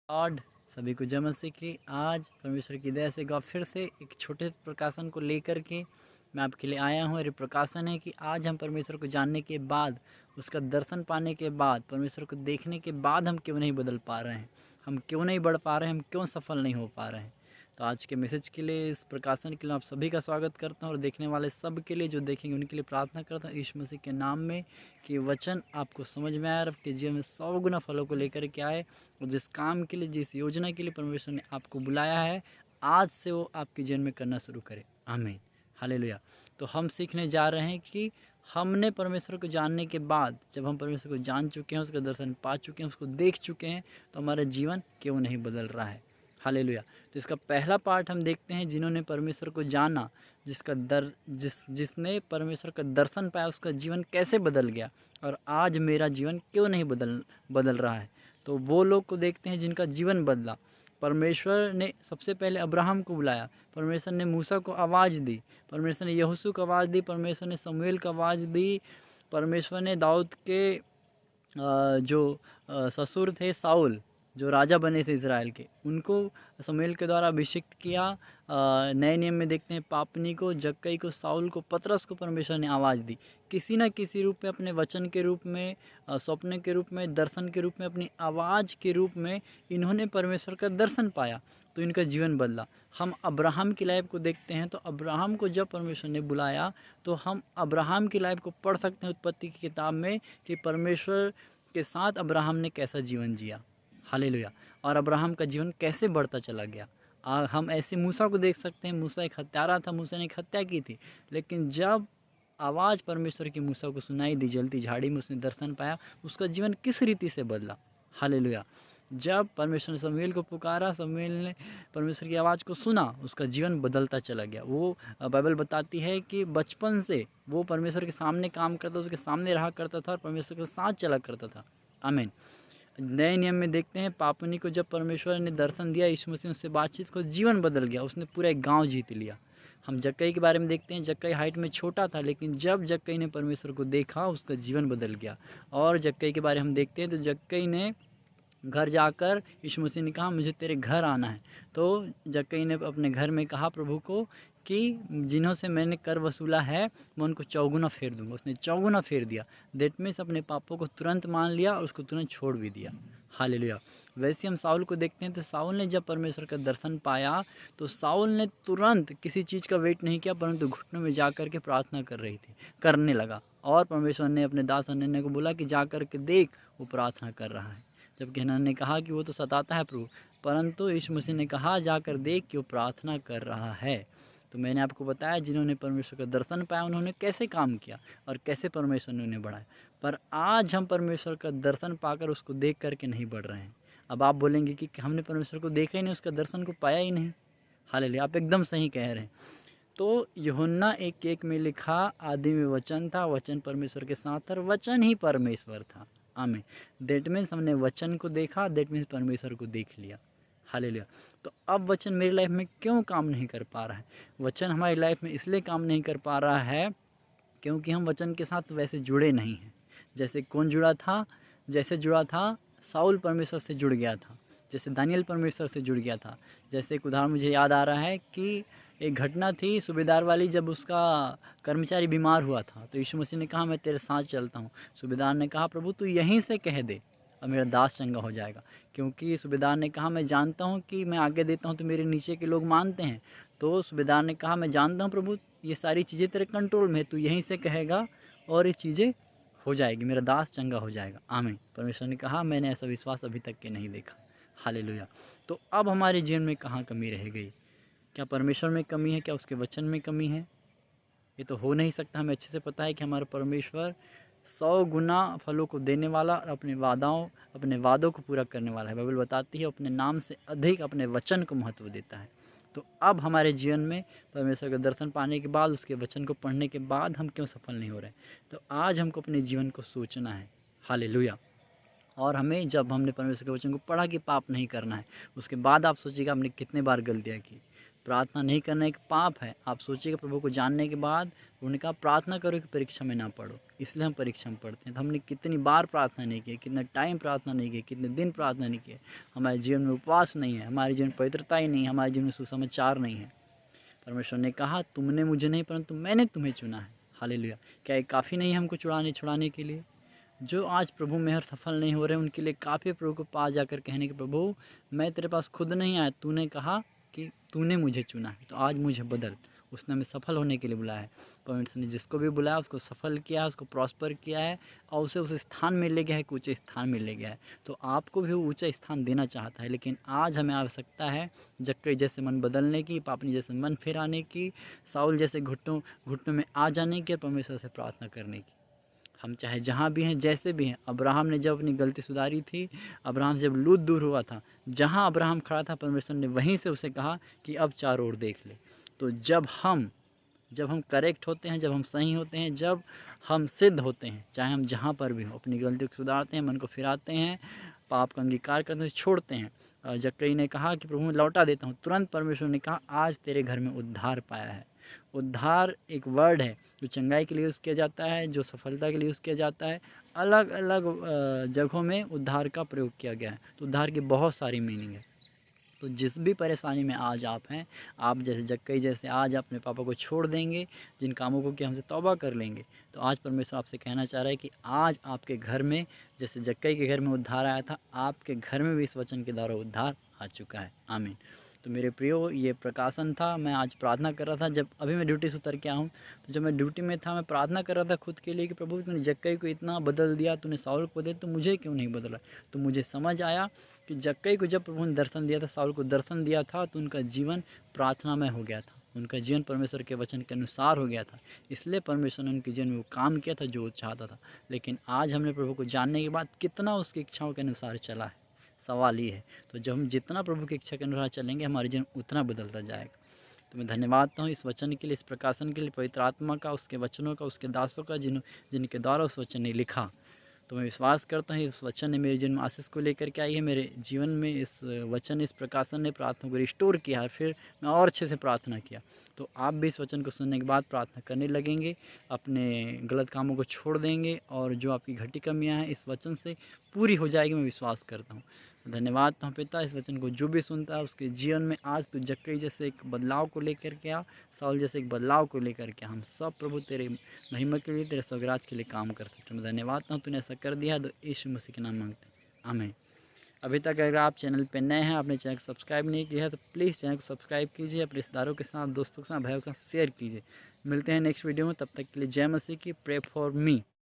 Lord सभी को जय मसीह की। आज परमेश्वर की दया से एक फिर से एक छोटे प्रकाशन को लेकर के मैं आपके लिए आया हूँ। ये प्रकाशन है कि आज हम परमेश्वर को जानने के बाद, उसका दर्शन पाने के बाद, परमेश्वर को देखने के बाद हम क्यों नहीं बदल पा रहे हैं, हम क्यों नहीं बढ़ पा रहे हैं, हम क्यों सफल नहीं हो पा रहे हैं। तो आज के मैसेज के लिए, इस प्रकाशन के लिए आप सभी का स्वागत करता हूँ और देखने वाले सब के लिए, जो देखेंगे उनके लिए प्रार्थना करता हूँ यीशु मसीह के नाम में कि वचन आपको समझ में आए और आपके जीवन में 100 गुना फलों को लेकर के आए। और जिस काम के लिए, जिस योजना के लिए परमेश्वर ने आपको बुलाया है, आज से वो आपके जीवन में करना शुरू करे। आमीन, हालेलुया। तो हम सीखने जा रहे हैं कि हमने परमेश्वर को जानने के बाद, जब हम परमेश्वर को जान चुके हैं, उसका दर्शन पा चुके हैं, उसको देख चुके हैं, तो हमारा जीवन क्यों नहीं बदल रहा है। हालेलुया। तो इसका पहला पार्ट हम देखते हैं, जिन्होंने परमेश्वर को जाना, जिसने परमेश्वर का दर्शन पाया, उसका जीवन कैसे बदल गया और आज मेरा जीवन क्यों नहीं बदल रहा है। तो वो लोग को देखते हैं जिनका जीवन बदला। परमेश्वर ने सबसे पहले अब्राहम को बुलाया, परमेश्वर ने मूसा को आवाज़ दी, परमेश्वर ने यहोशू को आवाज़ दी, परमेश्वर ने शमूएल को आवाज़ दी, परमेश्वर ने दाऊद के जो ससुर थे साउल, जो राजा बने थे इज़राइल के, उनको शमूएल के द्वारा अभिषिक्त किया। नए नियम में देखते हैं पापनी को, जक्कई को, साउल को, पतरस को परमेश्वर ने आवाज़ दी। किसी न किसी रूप में, अपने वचन के रूप में, स्वप्न के रूप में, दर्शन के रूप में, अपनी आवाज़ के रूप में इन्होंने परमेश्वर का दर्शन पाया, तो इनका जीवन बदला। हम अब्राहम की लाइफ को देखते हैं, तो अब्राहम को जब परमेश्वर ने बुलाया, तो हम अब्राहम की लाइफ को पढ़ सकते हैं उत्पत्ति की किताब में कि परमेश्वर के साथ अब्राहम ने कैसा जीवन जिया। हालेलुया। और अब्राहम का जीवन कैसे बढ़ता चला गया। हम ऐसे मूसा को देख सकते हैं। मूसा एक हत्यारा था, मूसा ने एक हत्या की थी, लेकिन जब आवाज़ परमेश्वर की मूसा को सुनाई दी, जलती झाड़ी में उसने दर्शन पाया, उसका जीवन किस रीति से बदला। हालेलुया। जब परमेश्वर ने शमूएल को पुकारा, शमूएल ने परमेश्वर की आवाज़ को सुना, उसका जीवन बदलता चला गया। वो बाइबल बताती है कि बचपन से वो परमेश्वर के सामने काम करता, उसके सामने रहा करता था और परमेश्वर के साथ चला करता था। आमीन। नए नियम में देखते हैं पापनी को जब परमेश्वर ने दर्शन दिया, यीशु मसीह उससे बातचीत को, जीवन बदल गया, उसने पूरा एक गांव जीत लिया। हम जक्कई के बारे में देखते हैं, जक्कई हाइट में छोटा था, लेकिन जब जक्कई ने परमेश्वर को देखा, उसका जीवन बदल गया। और जक्कई के बारे में हम देखते हैं, तो जक्कई ने घर जाकर यीशु मसीह ने कहा मुझे तेरे घर आना है। तो जक्कई ने अपने घर में कहा प्रभु को कि जिन्हों से मैंने कर वसूला है, मैं उनको चौगुना फेर दूंगा। उसने चौगुना फेर दिया। दैट मीन्स अपने पापों को तुरंत मान लिया और उसको तुरंत छोड़ भी दिया। हालेलुया। वैसे हम साउल को देखते हैं, तो साउल ने जब परमेश्वर का दर्शन पाया, तो साउल ने तुरंत किसी चीज़ का वेट नहीं किया, परंतु घुटनों में जा कर के प्रार्थना करने लगा। और परमेश्वर ने अपने दास हनन्याह को बोला कि जा कर के देख, वो प्रार्थना कर रहा है। जबकि हनन्याह ने कहा कि वो तो सताता है प्रभु, परंतु यीशु मसीह ने कहा जाकर देख कि वो प्रार्थना कर रहा है। तो मैंने आपको बताया, जिन्होंने परमेश्वर का दर्शन पाया, उन्होंने कैसे काम किया और कैसे परमेश्वर ने उन्हें बढ़ाया। पर आज हम परमेश्वर का दर्शन पाकर उसको देख करके नहीं बढ़ रहे हैं। अब आप बोलेंगे कि हमने परमेश्वर को देखा ही नहीं, उसका दर्शन को पाया ही नहीं। हालेलुया, आप एकदम सही कह रहे हैं। तो यूहन्ना 1:1 में लिखा, आदि में वचन था, वचन परमेश्वर के साथ था और वचन ही परमेश्वर था। आमीन। दैट मीन्स हमने वचन को देखा, दैट मीन्स परमेश्वर को देख लिया। हालेलुया। तो अब वचन मेरी लाइफ में क्यों काम नहीं कर पा रहा है? वचन हमारी लाइफ में इसलिए काम नहीं कर पा रहा है क्योंकि हम वचन के साथ वैसे जुड़े नहीं हैं। जैसे कौन जुड़ा था? जैसे जुड़ा था साउल, परमेश्वर से जुड़ गया था। जैसे दानियल परमेश्वर से जुड़ गया था। जैसे एक उदाहरण मुझे याद आ रहा है कि एक घटना थी सूबेदार वाली, जब उसका कर्मचारी बीमार हुआ था, तो यीशु मसीह ने कहा मैं तेरे साथ चलता हूँ। सूबेदार ने कहा प्रभु तू यहीं से कह दे और मेरा दास चंगा हो जाएगा। क्योंकि सूबेदार ने कहा मैं जानता हूँ कि मैं आगे देता हूँ तो मेरे नीचे के लोग मानते हैं। तो सूबेदार ने कहा मैं जानता हूँ प्रभु, ये सारी चीज़ें तेरे कंट्रोल में है, तू यहीं से कहेगा और ये चीज़ें हो जाएगी, मेरा दास चंगा हो जाएगा। आमीन। परमेश्वर ने कहा मैंने ऐसा विश्वास अभी तक के नहीं देखा। हालेलुया। तो अब हमारे जीवन में कहाँ कमी रह गई? क्या परमेश्वर में कमी है? क्या उसके वचन में कमी है? ये तो हो नहीं सकता। हमें अच्छे से पता है कि हमारा परमेश्वर 100 गुना फलों को देने वाला और अपने वादों को पूरा करने वाला है। बाइबल बताती है अपने नाम से अधिक अपने वचन को महत्व देता है। तो अब हमारे जीवन में परमेश्वर का दर्शन पाने के बाद, उसके वचन को पढ़ने के बाद हम क्यों सफल नहीं हो रहे? तो आज हमको अपने जीवन को सोचना है। हालेलुया। और हमें, जब हमने परमेश्वर के वचन को पढ़ा कि पाप नहीं करना है, उसके बाद आप सोचिएगा हमने कितने बार गलतियाँ की। प्रार्थना नहीं करना एक पाप है। आप सोचिएगा प्रभु को जानने के बाद उन्होंने कहा प्रार्थना करो कि परीक्षा में ना पढ़ो। इसलिए हम परीक्षा में पढ़ते हैं। तो हमने कितनी बार प्रार्थना नहीं की, कितना टाइम प्रार्थना नहीं की, कितने दिन प्रार्थना नहीं की, हमारे जीवन में उपवास नहीं है, हमारे जीवन में पवित्रता ही नहीं है, हमारे जीवन में सुसमाचार नहीं है। परमेश्वर ने कहा तुमने मुझे नहीं परंतु मैंने तुम्हें चुना है। हालेलुया। क्या ये काफ़ी नहीं हमको छुड़ाने के लिए? जो आज प्रभु में हर सफल नहीं हो रहे उनके लिए काफ़ी प्रभु को पास जाकर कहने के प्रभु मैं तेरे पास खुद नहीं आया, तूने कहा कि तूने मुझे चुना है, तो आज मुझे बदल। उसने हमें सफल होने के लिए बुलाया है। परमेश्वर ने जिसको भी बुलाया उसको सफल किया है, उसको प्रॉस्पर किया है और उसे उस स्थान में ले गया है, ऊँचे स्थान में ले गया है। तो आपको भी वो ऊँचा स्थान देना चाहता है। लेकिन आज हमें आवश्यकता है जक्कई जैसे मन बदलने की, पापनी जैसे मन फिराने की, साउल जैसे घुटनों में आ जाने की, परमेश्वर से प्रार्थना करने की। हम चाहे जहाँ भी हैं, जैसे भी हैं। अब्राहम ने जब अपनी गलती सुधारी थी, अब्राहम से जब लूत दूर हुआ था, जहाँ अब्राहम खड़ा था परमेश्वर ने वहीं से उसे कहा कि अब चारों ओर देख ले। तो जब हम करेक्ट होते हैं, जब हम सही होते हैं, जब हम सिद्ध होते हैं, चाहे हम जहाँ पर भी हों, अपनी गलती को सुधारते हैं, मन को फिराते हैं, पाप का अंगीकार करते हैं, छोड़ते हैं। जक्कई ने कहा कि प्रभु मैं लौटा देता हूँ, तुरंत परमेश्वर ने कहा आज तेरे घर में उद्धार पाया है। उद्धार एक वर्ड है जो चंगाई के लिए यूज़ किया जाता है, जो सफलता के लिए यूज़ किया जाता है। अलग अलग जगहों में उद्धार का प्रयोग किया गया है। तो उद्धार की बहुत सारी मीनिंग है। तो जिस भी परेशानी में आज आप हैं, आप जैसे जक्कई जैसे आज अपने पापा को छोड़ देंगे, जिन कामों को कि हमसे तौबा कर लेंगे, तो आज परमेश्वर आपसे कहना चाह रहा है कि आज आपके घर में जैसे जक्कई के घर में उद्धार आया था, आपके घर में भी इस वचन के द्वारा उद्धार आ चुका है। आमीन। तो मेरे प्रियो ये प्रकाशन था। मैं आज प्रार्थना कर रहा था, जब अभी मैं ड्यूटी से उतर के आया हूँ, तो जब मैं ड्यूटी में था मैं प्रार्थना कर रहा था खुद के लिए कि प्रभु तूने जक्कई को इतना बदल दिया, तूने साउल को बदल, तो मुझे क्यों नहीं बदला। तो मुझे समझ आया कि जक्कई को जब प्रभु ने दर्शन दिया था, साउल को दर्शन दिया था, तो उनका जीवन प्रार्थनामय हो गया था, उनका जीवन परमेश्वर के वचन के अनुसार हो गया था। इसलिए परमेश्वर ने उनके जीवन में वो काम किया था जो वो चाहता था। लेकिन आज हमने प्रभु को जानने के बाद कितना उसकी इच्छाओं के अनुसार चला है, सवाल ये है। तो जब हम जितना प्रभु की इच्छा के अनुसार चलेंगे, हमारे जीवन उतना बदलता जाएगा। तो मैं धन्यवाद हूँ इस वचन के लिए, इस प्रकाशन के लिए, पवित्र आत्मा का, उसके वचनों का, उसके दासों का, जिनके द्वारा उस वचन ने लिखा। तो मैं विश्वास करता हूँ इस वचन ने मेरे जीवन में आशीष को लेकर के आई है। मेरे जीवन में इस वचन, इस प्रकाशन ने प्रार्थना को रिस्टोर किया है। फिर मैं और अच्छे से प्रार्थना किया। तो आप भी इस वचन को सुनने के बाद प्रार्थना करने लगेंगे, अपने गलत कामों को छोड़ देंगे, और जो आपकी घटी कमियाँ हैं इस वचन से पूरी हो जाएगी, मैं विश्वास करता हूँ। धन्यवाद तो पिता, इस वचन को जो भी सुनता है उसके जीवन में आज तो जक्कई जैसे एक बदलाव को लेकर के आ, साउल जैसे एक बदलाव को लेकर के हम सब प्रभु तेरे महिमा के लिए, तेरे स्वराज के लिए काम कर सकते हैं। मैं धन्यवाद हूँ तूने ऐसा कर दिया, तो यीशु मसीह के नाम मांगते हैं, आमीन। अभी तक अगर आप चैनल पर नए हैं, आपने चैनल को सब्सक्राइब नहीं किया है, तो प्लीज़ चैनल को सब्सक्राइब कीजिए, अपने रिश्तेदारों के साथ, दोस्तों के साथ, भाइयों के साथ शेयर कीजिए। मिलते हैं नेक्स्ट वीडियो में, तब तक के लिए जय मसीह की। Pray for me.